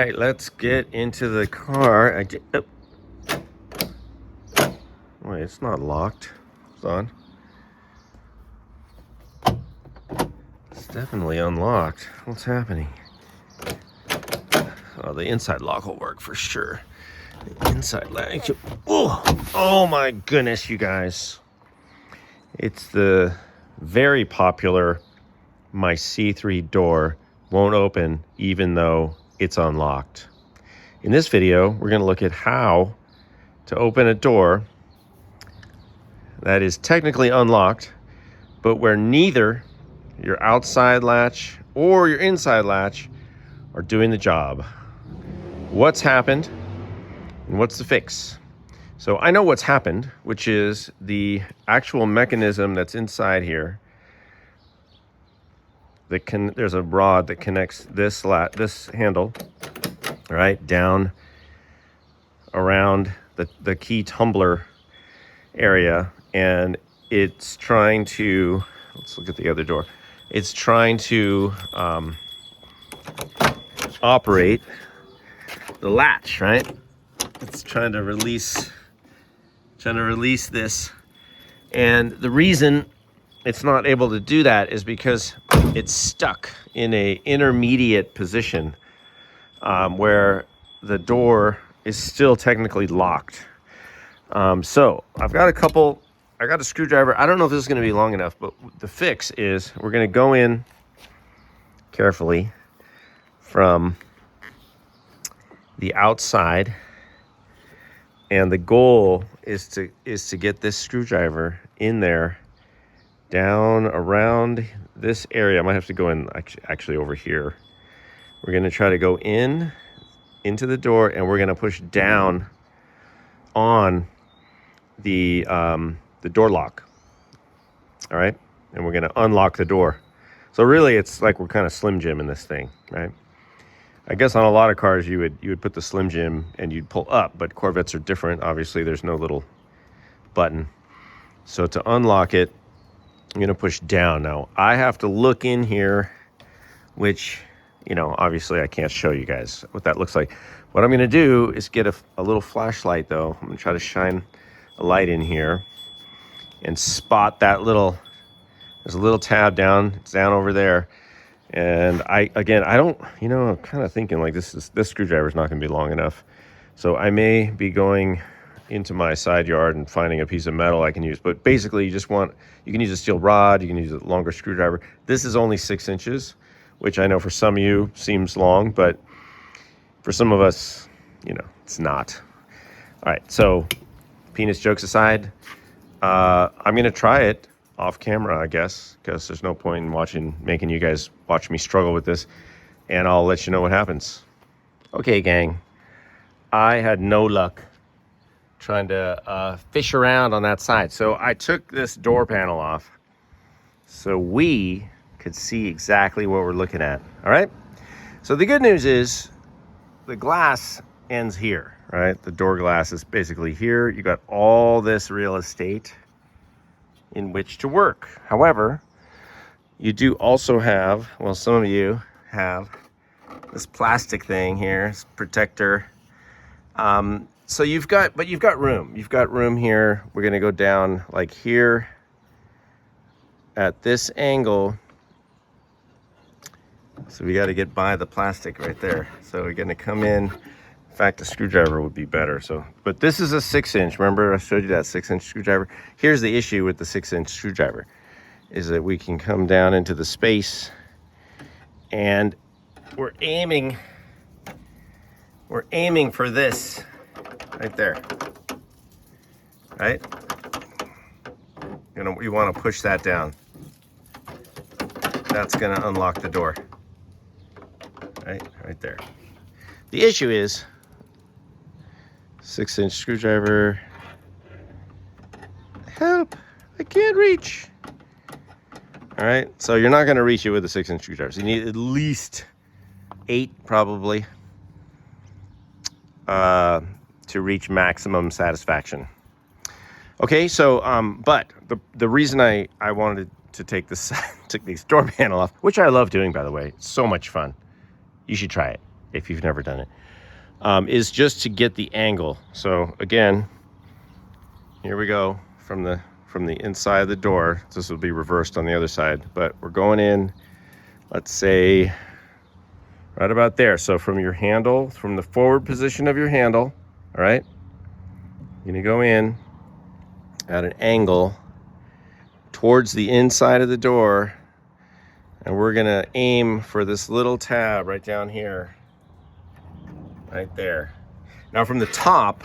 right, let's get into the car. Wait, it's not locked. It's on. It's definitely unlocked. What's happening? Oh, the inside lock will work for sure. The inside lock. Oh my goodness, you guys. It's the very popular my C3 door won't open even though it's unlocked. In this video, we're going to look at how to open a door that is technically unlocked, but where neither your outside latch or your inside latch are doing the job. What's happened and what's the fix? So I know what's happened, which is the actual mechanism that's inside here. There's a rod that connects this handle, right, down around the key tumbler area, and it's trying to, let's look at the other door. It's trying to operate the latch, right? It's trying to release this, and the reason it's not able to do that is because it's stuck in a intermediate position where the door is still technically locked. So I got a screwdriver. I don't know if this is going to be long enough, but the fix is we're going to go in carefully from the outside, and the goal is to get this screwdriver in there, down around this area. I might have to go in actually over here. We're going to try to go into the door, and we're going to push down on the door lock. All right, and we're going to unlock the door. So really, it's like we're kind of Slim Jim in this thing, right? I guess on a lot of cars you would put the Slim Jim and you'd pull up, but Corvettes are different. Obviously, there's no little button. So to unlock it, I'm going to push down. Now, I have to look in here, which, obviously I can't show you guys what that looks like. What I'm going to do is get a little flashlight, though. I'm going to try to shine a light in here and spot that there's a little tab down. It's down over there. And I'm kind of thinking like this screwdriver is not going to be long enough. So I may be going into my side yard and finding a piece of metal I can use. But basically, you can use a steel rod, you can use a longer screwdriver. This is only 6 inches, which I know for some of you seems long, but for some of us, it's not. All right, so penis jokes aside, I'm going to try it off camera, I guess, because there's no point in making you guys watch me struggle with this, and I'll let you know what happens. Okay, gang, I had no luck trying to fish around on that side. So I took this door panel off so we could see exactly what we're looking at. All right. So the good news is the glass ends here, right? The door glass is basically here. You got all this real estate in which to work. However, you do also have, some of you have this plastic thing here, this protector. So you've got room. You've got room here. We're going to go down like here at this angle. So we got to get by the plastic right there. So we're going to come in. In fact, a screwdriver would be better. But this is a 6-inch. Remember I showed you that 6-inch screwdriver? Here's the issue with the 6-inch screwdriver is that we can come down into the space, and we're aiming for this right there, right? You want to push that down. That's going to unlock the door, right there. The issue is 6-inch screwdriver. Help, I can't reach. All right, so you're not going to reach it with a 6-inch screwdriver. So you need at least 8 probably to reach maximum satisfaction. Okay, so but the reason I wanted to take this door panel off, which I love doing, by the way, it's so much fun. You should try it. if you've never done it, is just to get the angle. So again, here we go from the inside of the door. This will be reversed on the other side, but we're going in, let's say right about there. So from your handle, from the forward position of your handle, all right, you're gonna go in at an angle towards the inside of the door, and we're gonna aim for this little tab right down here, right there. Now from the top,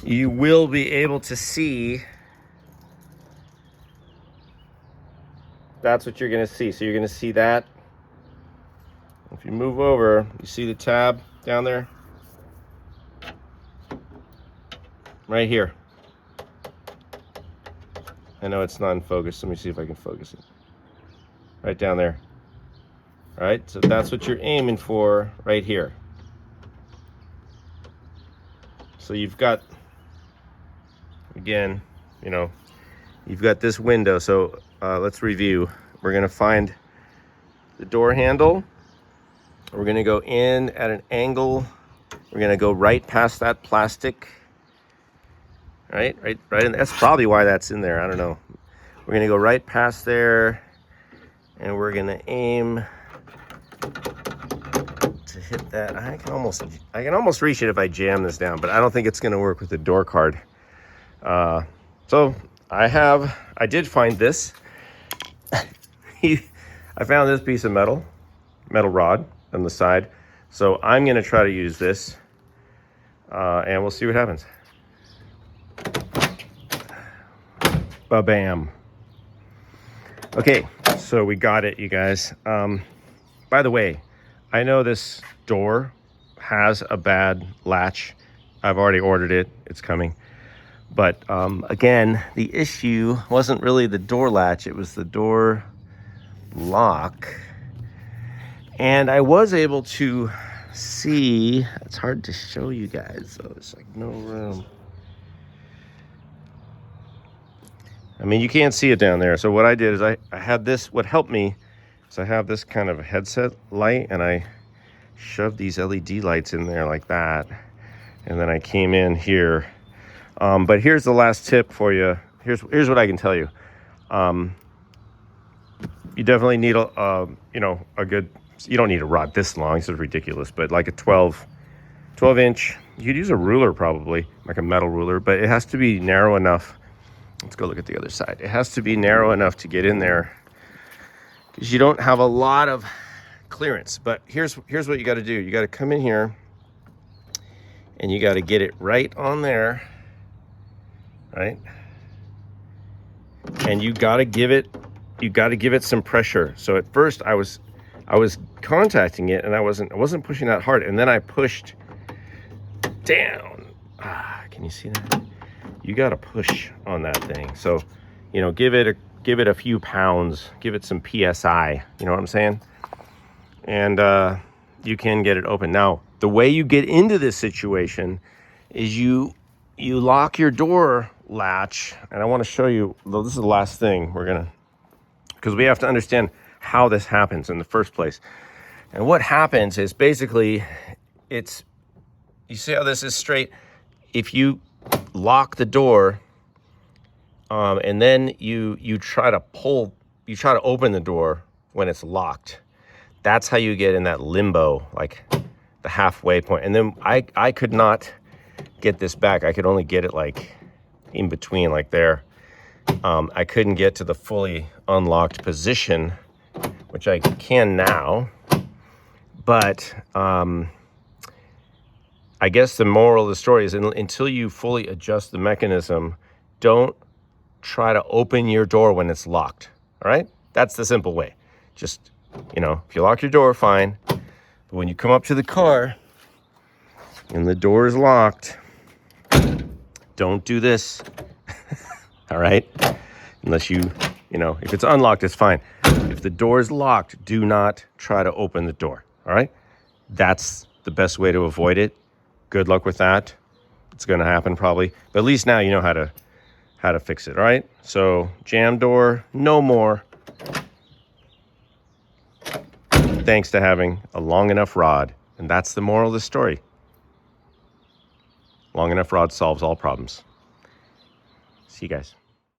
you will be able to see, that's what you're gonna see. So you're gonna see that. If you move over, you see the tab down there? Right here. I know it's not in focus. Let me see if I can focus it. Right down there. All right, so that's what you're aiming for right here. So you've got, again, you know, you've got this window. So let's review. We're gonna find the door handle. We're gonna go in at an angle. We're gonna go right past that plastic. Right in. That's probably why that's in there. I don't know. We're gonna go right past there, and we're gonna aim to hit that. I can almost reach it if I jam this down, but I don't think it's gonna work with the door card. So I did find this. I found this piece of metal rod on the side. So I'm gonna try to use this, and we'll see what happens. Ba-bam. Okay, so we got it, you guys. By the way, I know this door has a bad latch. I've already ordered it. It's coming. But again, the issue wasn't really the door latch. It was the door lock. And I was able to see, it's hard to show you guys, though. There's like no room. I mean, you can't see it down there. So what I did is I had this, what helped me is I have this kind of a headset light, and I shoved these LED lights in there like that. And then I came in here. But here's the last tip for you. Here's what I can tell you. You definitely need a good, you don't need a rod this long. This is ridiculous, but like a 12 inch, you could use a ruler probably, like a metal ruler, but it has to be narrow enough. Let's go look at the other side. It has to be narrow enough to get in there because you don't have a lot of clearance. But here's what you got to do. You got to come in here and you got to get it right on there, right? And you got to give it some pressure. So at first I was contacting it and I wasn't pushing that hard, and then I pushed down. Can you see that? You got to push on that thing. So, you know, give it a few pounds, give it some PSI, you know what I'm saying? And you can get it open. Now, the way you get into this situation is you lock your door latch, and I want to show you, though this is the last thing because we have to understand how this happens in the first place. And what happens is basically you see how this is straight? If you lock the door and then you try to open the door when it's locked, that's how you get in that limbo, like the halfway point. And then I could not get this back. I could only get it like in between, like there. I couldn't get to the fully unlocked position, which I can now. But I guess the moral of the story is until you fully adjust the mechanism, don't try to open your door when it's locked. All right? That's the simple way. Just, you know, if you lock your door, fine. But when you come up to the car and the door is locked, don't do this. All right? Unless you know, if it's unlocked, it's fine. If the door is locked, do not try to open the door. All right? That's the best way to avoid it. Good luck with that. It's going to happen probably. But at least now you know how to fix it. All right? So jam door, no more. Thanks to having a long enough rod And that's the moral of the story. Long enough rod solves all problems. See you guys.